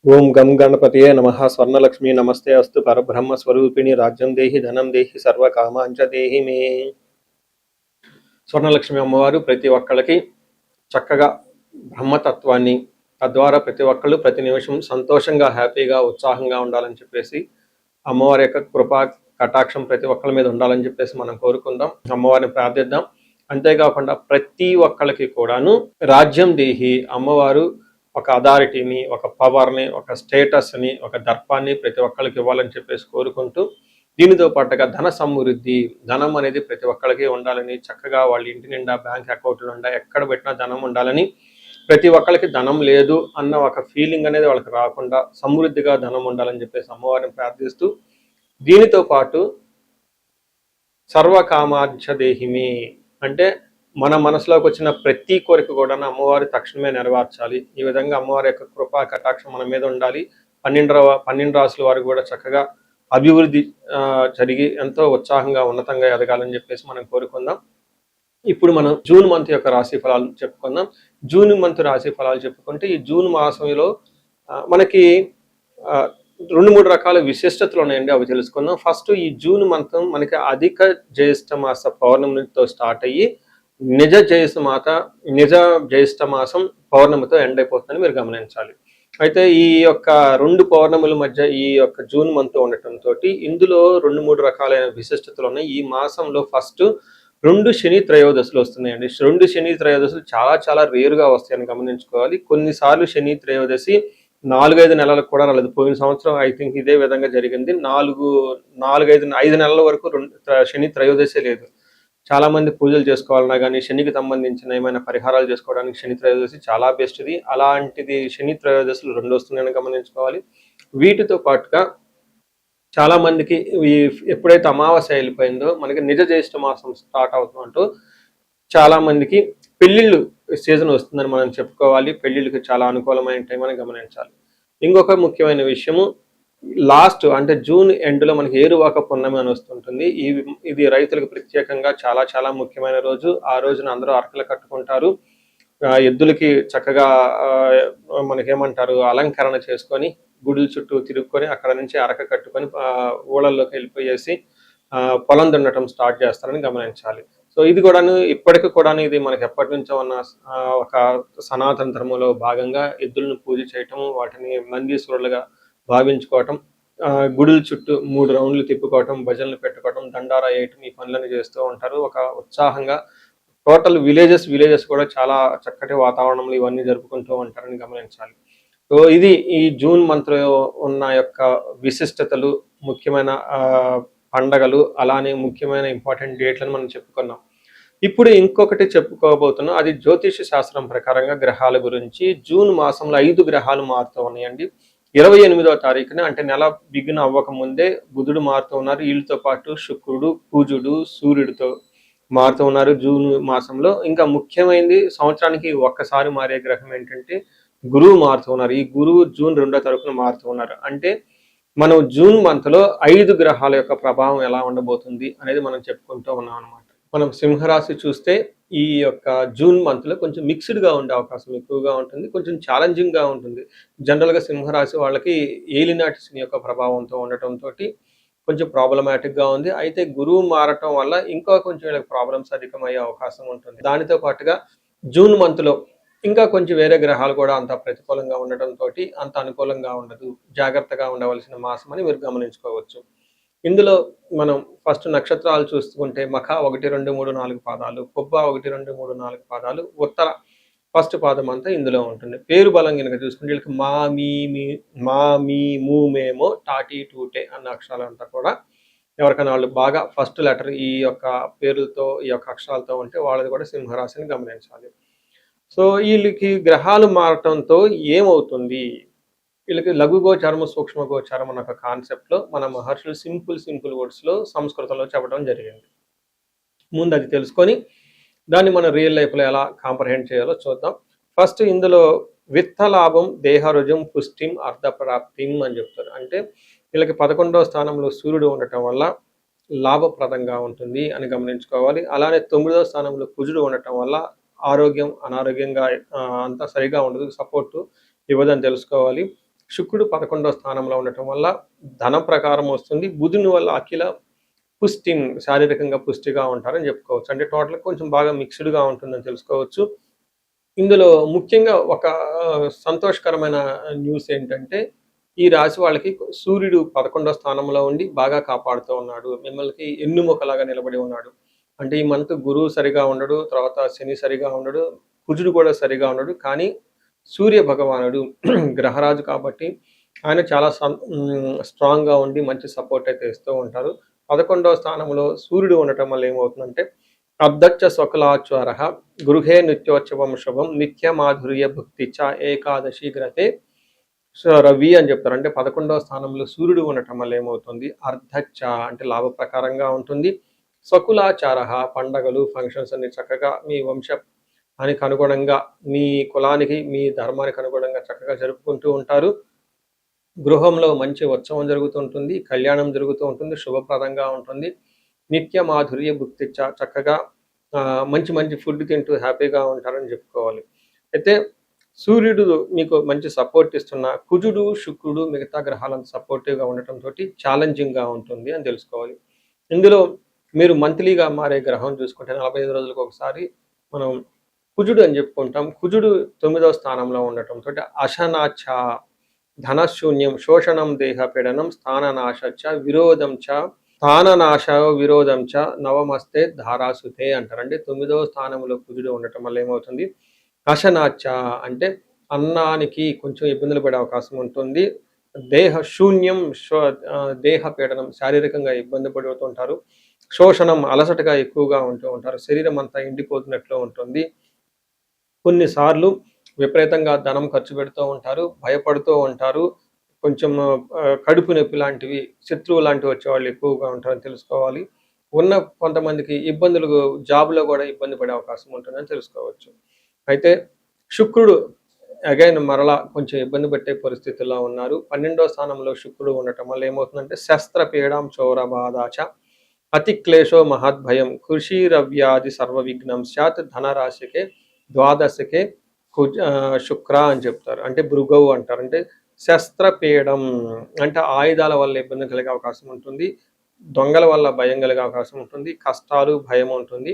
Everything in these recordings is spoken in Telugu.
ఓం గం గణపతియే నమః. స్వర్ణలక్ష్మి నమస్తే అస్తు. పరబ్రహ్మ స్వరూపిణి రాజ్యం దేహి ధనం దేహి సర్వకామాంచ దేహి మే. స్వర్ణలక్ష్మి అమ్మవారు ప్రతి ఒక్కళ్ళకి చక్కగా బ్రహ్మతత్వాన్ని, తద్వారా ప్రతి ఒక్కళ్ళు ప్రతి నిమిషం సంతోషంగా, హ్యాపీగా, ఉత్సాహంగా ఉండాలని చెప్పేసి అమ్మవారి యొక్క కృపా కటాక్షం ప్రతి ఒక్కళ్ళ మీద ఉండాలని చెప్పేసి మనం కోరుకుందాం, అమ్మవారిని ప్రార్థిద్దాం. అంతేకాకుండా ప్రతి ఒక్కళ్ళకి కూడాను రాజ్యం దేహి అమ్మవారు ఒక అథారిటీని, ఒక పవర్ని, ఒక స్టేటస్ని, ఒక దర్పాన్ని ప్రతి ఒక్కళ్ళకి ఇవ్వాలని చెప్పేసి కోరుకుంటూ, దీనితో పాటుగా ధన సమృద్ధి, ధనం అనేది ప్రతి ఒక్కళ్ళకి ఉండాలని, చక్కగా వాళ్ళ ఇంటి నిండా బ్యాంక్ అకౌంట్ నిండా ఎక్కడ పెట్టినా ధనం ఉండాలని, ప్రతి ఒక్కళ్ళకి ధనం లేదు అన్న ఒక ఫీలింగ్ అనేది వాళ్ళకి రాకుండా సమృద్ధిగా ధనం ఉండాలని చెప్పేసి అమ్మవారిని ప్రార్థిస్తూ, దీనితో పాటు సర్వకామార్చ దేహిమి అంటే మన మనసులోకి వచ్చిన ప్రతి కోరిక కూడా అమ్మవారి తక్షణమే నెరవేర్చాలి. ఈ విధంగా అమ్మవారి యొక్క కృపా కటాక్షం మన మీద ఉండాలి. 12 రాసుల వారు కూడా చక్కగా అభివృద్ధి జరిగి ఎంతో ఉత్సాహంగా ఉన్నతంగా ఎదగాలని చెప్పేసి మనం కోరుకుందాం. ఇప్పుడు మనం జూన్ మంత్ యొక్క రాశి ఫలాలు చెప్పుకుందాం. జూన్ మంత్ రాశి ఫలాలు చెప్పుకుంటే ఈ జూన్ మాసంలో మనకి 2-3 రకాల విశిష్టతలు ఉన్నాయండి, అవి తెలుసుకుందాం. ఫస్ట్ ఈ జూన్ మంత్ మనకి అధిక జ్యేష్ఠ మాస పౌర్ణమితో స్టార్ట్ అయ్యి నిజ జ్యేష్ఠ మాసం పౌర్ణమితో ఎండ్ అయిపోతుందని మీరు గమనించాలి. అయితే ఈ యొక్క 2 పౌర్ణముల మధ్య ఈ యొక్క జూన్ మంత్ ఉండటంతో ఇందులో 2-3 రకాలైన విశిష్టతలు ఉన్నాయి. ఈ మాసంలో ఫస్ట్ 2 శని త్రయోదశులు వస్తున్నాయండి. 2 శని త్రయోదశులు చాలా చాలా రేరుగా వస్తాయని గమనించుకోవాలి. కొన్నిసార్లు శని త్రయోదశి 4-5 నెలలకు కూడా రాలేదు. పోయిన సంవత్సరం ఐ థింక్ ఇదే విధంగా జరిగింది. 5 నెలల వరకు శని త్రయోదశి లేదు. చాలా మంది పూజలు చేసుకోవాలన్నా కానీ, శనికి సంబంధించిన ఏమైనా పరిహారాలు చేసుకోవడానికి శని త్రయోదశి చాలా బెస్ట్ది. అలాంటిది శని త్రయోదశులు 2 వస్తున్నాయని గమనించుకోవాలి. వీటితో పాటుగా చాలా మందికి ఎప్పుడైతే అమావాస్య వెళ్ళిపోయిందో మనకి నిజ జ్యేష్ఠ మాసం స్టార్ట్ అవుతుందంటూ చాలా మందికి పెళ్లిళ్ళు సీజన్ వస్తుందని మనం చెప్పుకోవాలి. పెళ్లిళ్ళకి చాలా అనుకూలమైన టైం అని గమనించాలి. ఇంకొక ముఖ్యమైన విషయము, లాస్ట్ అంటే జూన్ ఎండ్లో మనకి ఏరువాక పున్నమి అని వస్తుంటుంది. ఇది రైతులకు ప్రత్యేకంగా చాలా చాలా ముఖ్యమైన రోజు. ఆ రోజున అందరూ అరకలు కట్టుకుంటారు. ఎద్దులకి చక్కగా మనకేమంటారు అలంకరణ చేసుకొని గుడుల చుట్టూ తిరుక్కొని అక్కడ నుంచి అరక కట్టుకొని ఊళ్ళల్లోకి వెళ్ళిపోయేసి పొలం దున్నటం స్టార్ట్ చేస్తారని గమనించాలి. సో ఇది కూడాను ఇప్పటికి కూడాను ఇది మనకి ఎప్పటి నుంచో ఉన్న ఒక సనాతన ధర్మంలో భాగంగా ఎద్దులను పూజ చేయటం, వాటిని నందీశ్వరులుగా భావించుకోవటం, గుడుల చుట్టూ 3 రౌండ్లు తిప్పుకోవటం, భజనలు పెట్టుకోవటం, దండారా వేయటం, ఈ పనులను చేస్తూ ఉంటారు. ఒక ఉత్సాహంగా టోటల్ విలేజెస్ కూడా చాలా చక్కటి వాతావరణంలో ఇవన్నీ జరుపుకుంటూ ఉంటారని గమనించాలి. సో ఇది ఈ జూన్ మంత్లో ఉన్న యొక్క విశిష్టతలు, ముఖ్యమైన పండగలు, అలానే ముఖ్యమైన ఇంపార్టెంట్ డేట్లను మనం చెప్పుకున్నాం. ఇప్పుడు ఇంకొకటి చెప్పుకోబోతున్నాం, అది జ్యోతిష శాస్త్రం ప్రకారంగా గ్రహాల గురించి. జూన్ మాసంలో 5 గ్రహాలు మారుతూ ఉన్నాయండి. 28వ తారీఖున అంటే నెల బిగిన్ అవ్వక ముందే బుధుడు మారుతూ ఉన్నారు. వీళ్ళతో పాటు శుక్రుడు, కుజుడు, సూర్యుడితో మారుతూ ఉన్నారు జూన్ మాసంలో. ఇంకా ముఖ్యమైనది సంవత్సరానికి ఒక్కసారి మారే గ్రహం ఏంటంటే గురువు మారుతూ ఉన్నారు. ఈ గురువు జూన్ 2వ తారీఖున మారుతూ ఉన్నారు. అంటే మనం జూన్ మంత్లో 5 గ్రహాల యొక్క ప్రభావం ఎలా ఉండబోతుంది అనేది మనం చెప్పుకుంటూ ఉన్నాం అనమాట. మనం సింహరాశి చూస్తే ఈ యొక్క జూన్ మంత్లో కొంచెం మిక్స్డ్గా ఉండే అవకాశం ఎక్కువగా ఉంటుంది, కొంచెం ఛాలెంజింగ్గా ఉంటుంది. జనరల్గా సింహరాశి వాళ్ళకి ఏలినాటి శని యొక్క ప్రభావంతో ఉండటంతో కొంచెం ప్రాబ్లమాటిక్గా ఉంది. అయితే గురువు మారటం వల్ల ఇంకా కొంచెం వీళ్ళకి ప్రాబ్లమ్స్ అధికమయ్యే అవకాశం ఉంటుంది. దానితో పాటుగా జూన్ మంత్లో ఇంకా కొంచెం వేరే గ్రహాలు కూడా అంత ప్రతికూలంగా ఉండటంతో అంత అనుకూలంగా ఉండదు. జాగ్రత్తగా ఉండవలసిన మాసం అని మీరు గమనించుకోవచ్చు. ఇందులో మనం ఫస్ట్ నక్షత్రాలు చూసుకుంటే మఖ 1, 2, 3, 4 పాదాలు, పుబ్బ 1, 2, 3, 4 పాదాలు, ఉత్తర ఫస్ట్ పాదం అంతా ఇందులో ఉంటుంది. పేరు బలం కనుక చూసుకుంటే వీళ్ళకి మా మీ ము మేమో టాటి టూటే అన్న అక్షరాలంతా కూడా ఎవరికైనా వాళ్ళు బాగా ఫస్ట్ లెటర్ ఈ యొక్క పేర్లతో ఈ యొక్క అక్షరాలతో ఉంటే వాళ్ళది కూడా సింహరాశిని గమనించాలి. సో వీళ్ళకి గ్రహాలు మారటంతో ఏమవుతుంది, వీళ్ళకి లఘుగోచారము సూక్ష్మగోచారం అన్న ఒక కాన్సెప్ట్లో మన మహర్షులు సింపుల్ వర్డ్స్లో సంస్కృతంలో చెప్పడం జరిగింది. ముందు అది తెలుసుకొని దాన్ని మన రియల్ లైఫ్లో ఎలా కాంప్రహెండ్ చేయాలో చూద్దాం. ఫస్ట్ ఇందులో విత్తలాభం, దేహరుజం, పుష్టిం, అర్ధప్రాప్తిం అని చెప్తారు. అంటే వీళ్ళకి 11వ స్థానంలో సూర్యుడు ఉండటం వల్ల లాభప్రదంగా ఉంటుంది అని గమనించుకోవాలి. అలానే 9వ స్థానంలో కుజుడు ఉండటం వల్ల ఆరోగ్యం అనారోగ్యంగా అంతా సరిగా ఉండదు, సపోర్టు ఇవ్వదని తెలుసుకోవాలి. శుక్రుడు 11వ స్థానంలో ఉండటం వల్ల ధన ప్రకారం వస్తుంది. బుధుని వల్ల అఖిల పుష్టిన్ శారీరకంగా పుష్టిగా ఉంటారని చెప్పుకోవచ్చు. అంటే టోటల్‌గా కొంచెం బాగా మిక్స్‌డ్‌గా ఉంటుందని తెలుసుకోవచ్చు. ఇందులో ముఖ్యంగా ఒక సంతోషకరమైన న్యూస్ ఏంటంటే, ఈ రాశి వాళ్ళకి సూర్యుడు 11వ స్థానంలో ఉండి బాగా కాపాడుతూ ఉన్నాడు. మిమ్మల్ని ఎన్నుముకలాగా నిలబడి ఉన్నాడు. అంటే ఈ మంత్ గురువు సరిగా ఉండడు, తర్వాత శని సరిగా ఉండడు, కుజుడు కూడా సరిగా ఉండడు. కానీ సూర్య భగవానుడు గ్రహరాజు కాబట్టి ఆయన చాలా స్ట్రాంగ్‌గా ఉండి మంచి సపోర్ట్ అయితే ఇస్తూ ఉంటారు. 11వ స్థానంలో సూర్యుడు ఉండటం వల్ల ఏమవుతుందంటే అర్ధచ్చ స్వకులాచ్వారః గృహే నిత్యోత్సవం శుభం నిత్య మాధుర్య భక్తి చ ఏకాదశి గ్రతే రవి అని చెప్తారు. అంటే 11వ స్థానంలో సూర్యుడు ఉండటం వల్ల ఏమవుతుంది అర్ధచ్చ అంటే లాభ ప్రకారంగా ఉంటుంది. స్వకులాచారః పండగలు ఫంక్షన్స్ అన్ని చక్కగా మీ వంశానికి అనుగుణంగా మీ కులానికి మీ ధర్మానికి అనుగుణంగా చక్కగా జరుపుకుంటూ ఉంటారు. గృహంలో మంచి ఉత్సవం జరుగుతుంటుంది, కళ్యాణం జరుగుతూ ఉంటుంది, శుభప్రదంగా ఉంటుంది. నిత్య మాధుర్య భుక్తి చక్కగా మంచి మంచి ఫుడ్ తింటూ హ్యాపీగా ఉంటారని చెప్పుకోవాలి. అయితే సూర్యుడు మీకు మంచి సపోర్ట్ ఇస్తున్న కుజుడు, శుక్రుడు మిగతా గ్రహాలంత సపోర్టివ్‌గా ఉండటంతోటి ఛాలెంజింగ్‌గా ఉంటుంది అని తెలుసుకోవాలి. ఇందులో మీరు మంత్లీగా మారే గ్రహం చూసుకుంటే 45 రోజులకు ఒకసారి మనం కుజుడు అని చెప్పుకుంటాం. కుజుడు 9వ స్థానంలో ఉండటంతోటి అశనాచ ధనశూన్యం, శోషణం దేహపీడనం, స్థాననాశచ్చ, విరోధం చ స్థాననాశ విరోధం చ నవమస్తే ధారాసుతే అంటారు. అంటే 9వ స్థానంలో కుజుడు ఉండటం వల్ల ఏమవుతుంది అశనాచ అంటే అన్నానికి కొంచెం ఇబ్బందులు పడే అవకాశం ఉంటుంది. దేహ శూన్యం దేహ పీడనం శారీరకంగా ఇబ్బంది పడుతుంటారు. శోషణం అలసటగా ఎక్కువగా ఉంటూ ఉంటారు. శరీరం అంతా ఎండిపోతున్నట్లు ఉంటుంది. కొన్నిసార్లు విపరీతంగా ధనం ఖర్చు పెడుతూ ఉంటారు, భయపడుతూ ఉంటారు. కొంచెం కడుపు నొప్పి లాంటివి, శత్రువు లాంటివి వచ్చేవాళ్ళు ఎక్కువగా ఉంటారని తెలుసుకోవాలి. ఉన్న కొంతమందికి ఇబ్బందులు జాబ్‌లో కూడా ఇబ్బంది పడే అవకాశం ఉంటుందని తెలుసుకోవచ్చు. అయితే శుక్రుడు అగైన్ మరలా కొంచెం ఇబ్బంది పెట్టే పరిస్థితుల్లో ఉన్నారు. 12వ స్థానంలో శుక్రుడు ఉండటం వల్ల ఏమవుతుందంటే శస్త్రపీడాం చౌరబాధాచ అతి క్లేశో మహద్భయం కృషిరవ్యాధి సర్వవిఘ్నం స్యాత్ ధనరాశికే ద్వాదశకే శుక్ర అని చెప్తారు. అంటే భృగవు అంటారు. అంటే శస్త్రపీడం అంటే ఆయుధాల వల్ల ఇబ్బంది కలిగే అవకాశం ఉంటుంది. దొంగల వల్ల భయం కలిగే అవకాశం ఉంటుంది. కష్టాలు, భయం ఉంటుంది.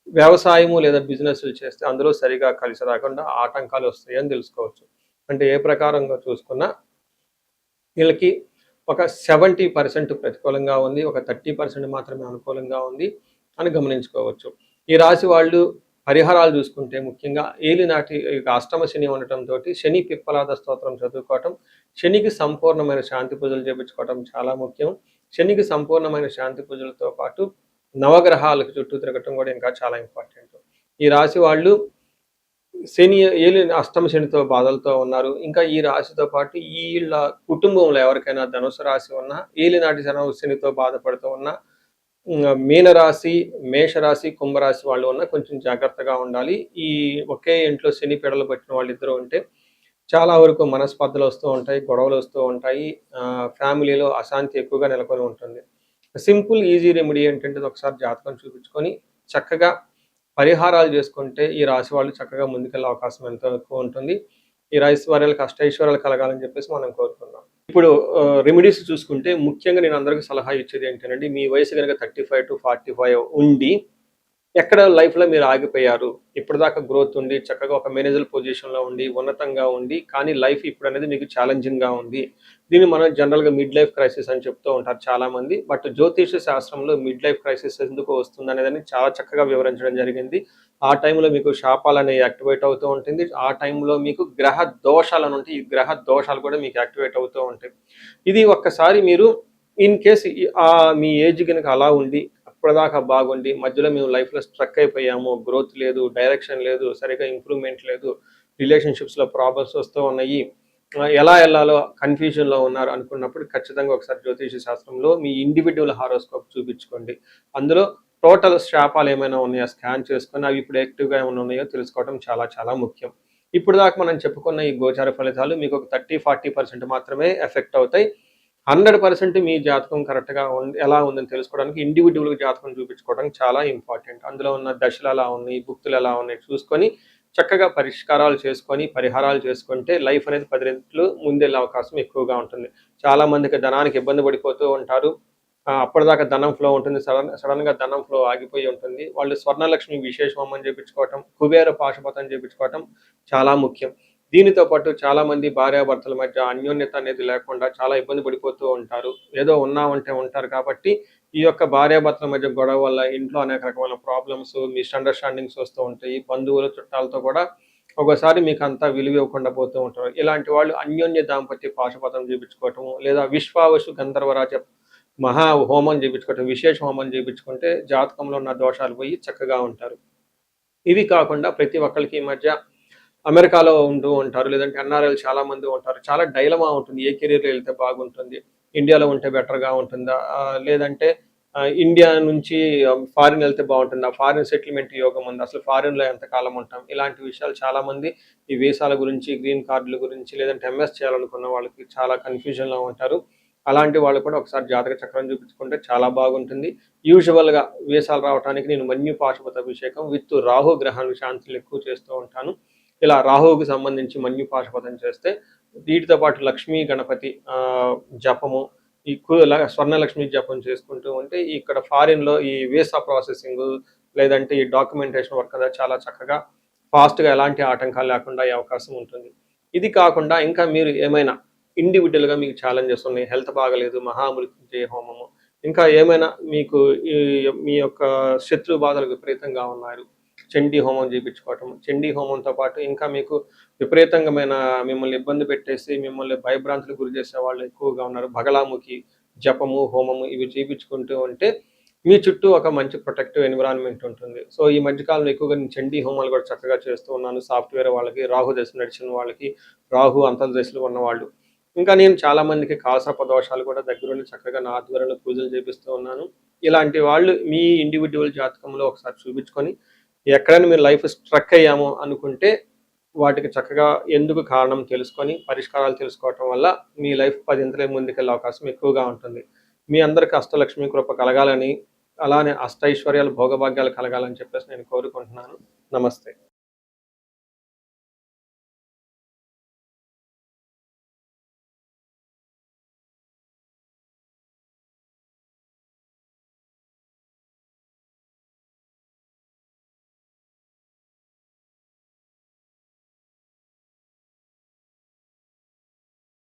వ్యవసాయము లేదా బిజినెస్‌లు చేస్తే అందులో సరిగా కలిసి రాకుండా ఆటంకాలు వస్తాయని తెలుసుకోవచ్చు. అంటే ఏ ప్రకారంగా చూసుకున్నా వీళ్ళకి ఒక 70% ప్రతికూలంగా ఉంది. ఒక 30% మాత్రమే అనుకూలంగా ఉంది అని గమనించుకోవచ్చు. ఈ రాశి వాళ్ళు పరిహారాలు చూసుకుంటే ముఖ్యంగా ఏలినాటి అష్టమ శని ఉండటంతోటి శని పిప్పలాద స్తోత్రం చదువుకోవటం, శనికి సంపూర్ణమైన శాంతి పూజలు చేపించుకోవటం చాలా ముఖ్యం. శనికి సంపూర్ణమైన శాంతి పూజలతో పాటు నవగ్రహాలకు చుట్టూ తిరగటం కూడా ఇంకా చాలా ఇంపార్టెంట్. ఈ రాశి వాళ్ళు శని అష్టమ శనితో బాధలతో ఉన్నారు. ఇంకా ఈ రాశితో పాటు వీళ్ళ కుటుంబంలో ఎవరికైనా ధనుసు రాశి ఉన్నా, ఏలినాటి శనితో బాధపడుతూ ఉన్నా, మీనరాశి, మేషరాశి, కుంభరాశి వాళ్ళు ఉన్నా కొంచెం జాగ్రత్తగా ఉండాలి. ఈ ఒకే ఇంట్లో శని పీడలు పట్టిన వాళ్ళిద్దరూ ఉంటే చాలా వరకు మనస్పర్ధలు వస్తూ ఉంటాయి, గొడవలు వస్తూ ఉంటాయి. ఫ్యామిలీలో అశాంతి ఎక్కువగా నెలకొని ఉంటుంది. సింపుల్ ఈజీ రెమెడీ ఏంటంటే ఒకసారి జాతకం చూపించుకొని చక్కగా పరిహారాలు చేసుకుంటే ఈ రాశి వాళ్ళు చక్కగా ముందుకెళ్ళే అవకాశం ఎంతో ఎక్కువ ఉంటుంది. ఈ రాశి వారికి అష్టైశ్వర్యాలు కలగాలని చెప్పేసి మనం కోరుకుందాం. ఇప్పుడు రెమెడీస్ చూసుకుంటే ముఖ్యంగా నేను అందరికీ సలహా ఇచ్చేది ఏంటంటే మీ వయసు కనుక 35-45 ఉండి ఎక్కడ లైఫ్‌లో మీరు ఆగిపోయారు. ఇప్పటిదాకా గ్రోత్ ఉండి చక్కగా ఒక మేనేజర్ పొజిషన్‌లో ఉండి ఉన్నతంగా ఉండి కానీ లైఫ్ ఇప్పుడు అనేది మీకు ఛాలెంజింగ్‌గా ఉంది. దీన్ని మనం జనరల్‌గా మిడ్ లైఫ్ క్రైసిస్ అని చెప్తూ ఉంటారు చాలామంది. బట్ జ్యోతిష శాస్త్రంలో మిడ్ లైఫ్ క్రైసిస్ ఎందుకు వస్తుంది అనేదాన్ని చాలా చక్కగా వివరించడం జరిగింది. ఆ టైంలో మీకు శాపాలు అనేవి యాక్టివేట్ అవుతూ ఉంటుంది. ఆ టైంలో మీకు గ్రహ దోషాలు అని ఉంటాయి. ఈ గ్రహ దోషాలు కూడా మీకు యాక్టివేట్ అవుతూ ఉంటాయి. ఇది ఒక్కసారి మీరు ఇన్ కేస్ మీ ఏజ్ కనుక అలా ఉండి ఇప్పటిదాకా బాగుండి మధ్యలో మేము లైఫ్‌లో స్ట్రక్ అయిపోయాము. గ్రోత్ లేదు, డైరెక్షన్ లేదు, సరిగ్గా ఇంప్రూవ్‌మెంట్ లేదు, రిలేషన్‌షిప్స్‌లో ప్రాబ్లమ్స్ వస్తూ ఉన్నాయి. ఎలా ఎళ్ళాలో కన్‌ఫ్యూజన్‌లో ఉన్నారు అనుకున్నప్పుడు ఖచ్చితంగా ఒకసారి జ్యోతిష శాస్త్రంలో మీ ఇండివిడ్యువల్ హారోస్కోప్ చూపించుకోండి. అందులో టోటల్ శాపాలు ఏమైనా ఉన్నాయా స్కాన్ చేసుకొని అవి ఇప్పుడు యాక్టివ్‌గా ఏమైనా ఉన్నాయో తెలుసుకోవడం చాలా చాలా ముఖ్యం. ఇప్పటిదాకా మనం చెప్పుకున్న ఈ గోచార ఫలితాలు మీకు ఒక 30-40% మాత్రమే ఎఫెక్ట్ అవుతాయి. 100% మీ జాతకం కరెక్ట్‌గా ఎలా ఉందని తెలుసుకోవడానికి ఇండివిడ్యువల్‌గా జాతకం చూపించుకోవడం చాలా ఇంపార్టెంట్. అందులో ఉన్న దశలు ఎలా ఉన్నాయి, భుక్తులు ఎలా ఉన్నాయి చూసుకొని చక్కగా పరిష్కారాలు చేసుకొని, పరిహారాలు చేసుకుంటే లైఫ్ అనేది 10 రెట్లు ముందెళ్ళే అవకాశం ఎక్కువగా ఉంటుంది. చాలా మందికి ధనానికి ఇబ్బంది పడిపోతూ ఉంటారు. అప్పటిదాకా ధనం ఫ్లో ఉంటుంది. సడెన్‌గా ధనం ఫ్లో ఆగిపోయి ఉంటుంది. వాళ్ళు స్వర్ణలక్ష్మి విశేష హోమం చేపించుకోవటం, కుబేర పాశుపతం చేపించుకోవటం చాలా ముఖ్యం. దీనితో పాటు చాలామంది భార్యాభర్తల మధ్య అన్యోన్యత అనేది లేకుండా చాలా ఇబ్బంది పడిపోతూ ఉంటారు. ఏదో ఉన్నామంటే ఉంటారు కాబట్టి, ఈ యొక్క భార్యాభర్తల మధ్య గొడవ వల్ల ఇంట్లో అనేక రకమైన ప్రాబ్లమ్స్, మిస్‌అండర్‌స్టాండింగ్స్ వస్తూ ఉంటాయి. బంధువులు, చుట్టాలతో కూడా ఒక్కోసారి మీకంతా విలువ ఇవ్వకుండా పోతూ ఉంటారు. ఇలాంటి వాళ్ళు అన్యోన్య దాంపత్య పాశుపతం చేపించుకోవటము, లేదా విశ్వావసు గంధర్వరాజ మహా హోమం చేపించుకోవటం, విశేష హోమం చేపించుకుంటే జాతకంలో ఉన్న దోషాలు పోయి చక్కగా ఉంటారు. ఇవి కాకుండా ప్రతి ఒక్కళ్ళకి ఈ మధ్య అమెరికాలో ఉంటూ ఉంటారు. లేదంటే ఎన్ఆర్ఐలు చాలా మంది ఉంటారు. చాలా డైలమా ఉంటుంది. ఏ కెరియర్‌లో ఎళ్తే బాగుంటుంది? ఇండియాలో ఉంటే బెటర్‌గా ఉంటుందా? లేదంటే ఇండియా నుంచి ఫారిన్ ఎళ్తే బావుంటుందా? ఫారిన్ సెటిల్‌మెంట్ యోగం ఉందా? అసలు ఫారిన్‌లో ఎంతకాలం ఉంటాం? ఇలాంటి విషయాలు చాలామంది ఈ వీసాల గురించి, గ్రీన్ కార్డుల గురించి, లేదంటే ఎంఎస్ చేయాలనుకున్న వాళ్ళకి చాలా కన్‌ఫ్యూజన్‌లో ఉంటారు. అలాంటి వాళ్ళు కూడా ఒకసారి జాతక చక్రం చూపించుకుంటే చాలా బాగుంటుంది. యూజువల్‌గా వీసాలు రావటానికి నేను మన్యు పాశుపత అభిషేకం విత్ రాహు గ్రహాన్ని శాంతులు ఎక్కువ చేస్తూ ఉంటాను. ఇలా రాహువుకి సంబంధించి మన్యు పాశుపతం చేస్తే వీటితో పాటు లక్ష్మీ గణపతి జపము, ఈ స్వర్ణలక్ష్మి జపం చేసుకుంటూ ఉంటే ఇక్కడ ఫారిన్‌లో ఈ వీసా ప్రాసెసింగు లేదంటే ఈ డాక్యుమెంటేషన్ వర్క్ అనేది చాలా చక్కగా ఫాస్ట్‌గా ఎలాంటి ఆటంకాలు లేకుండా అయ్యే అవకాశం ఉంటుంది. ఇది కాకుండా ఇంకా మీరు ఏమైనా ఇండివిడ్యువల్‌గా మీకు ఛాలెంజెస్ ఉన్నాయి. హెల్త్ బాగాలేదు, మహామృత్యుంజయ హోమము, ఇంకా ఏమైనా మీకు ఈ మీ యొక్క శత్రు బాధలు విపరీతంగా ఉన్నారు. చండీ హోమం చేపించుకోవటం. చండీ హోమంతో పాటు ఇంకా మీకు విపరీతంగమైన మిమ్మల్ని ఇబ్బంది పెట్టేసి, మిమ్మల్ని భయభ్రాంతులకు గురి చేసేవాళ్ళు ఎక్కువగా ఉన్నారు. బగలాముఖి జపము, హోమము ఇవి చేపించుకుంటూ ఉంటే మీ చుట్టూ ఒక మంచి ప్రొటెక్టివ్ ఎన్విరాన్మెంట్ ఉంటుంది. సో, ఈ మధ్య కాలంలో ఎక్కువగా నేను చండీ హోమాలు కూడా చక్కగా చేస్తూ ఉన్నాను. సాఫ్ట్‌వేర్ వాళ్ళకి, రాహు దశ నడిచిన వాళ్ళకి, రాహు అంతర్దశలో ఉన్నవాళ్ళు. ఇంకా నేను చాలా మందికి కాలసర్ప దోషాలు కూడా దగ్గరుండి చక్కగా నా ఆధ్వర్యంలో పూజలు చేపిస్తూ ఉన్నాను. ఇలాంటి వాళ్ళు మీ ఇండివిడ్యువల్ జాతకంలో ఒకసారి చూపించుకొని ఎక్కడైనా మీరు లైఫ్ స్ట్రక్ అయ్యాము అనుకుంటే వాటికి చక్కగా ఎందుకు కారణం తెలుసుకొని పరిష్కారాలు తెలుసుకోవటం వల్ల మీ లైఫ్ 10 ముందుకెళ్ళే అవకాశం ఎక్కువగా ఉంటుంది. మీ అందరికి అష్టలక్ష్మి కృప కలగాలని, అలానే అష్టైశ్వర్యాలు భోగభాగ్యాలు కలగాలని చెప్పేసి నేను కోరుకుంటున్నాను. నమస్తే.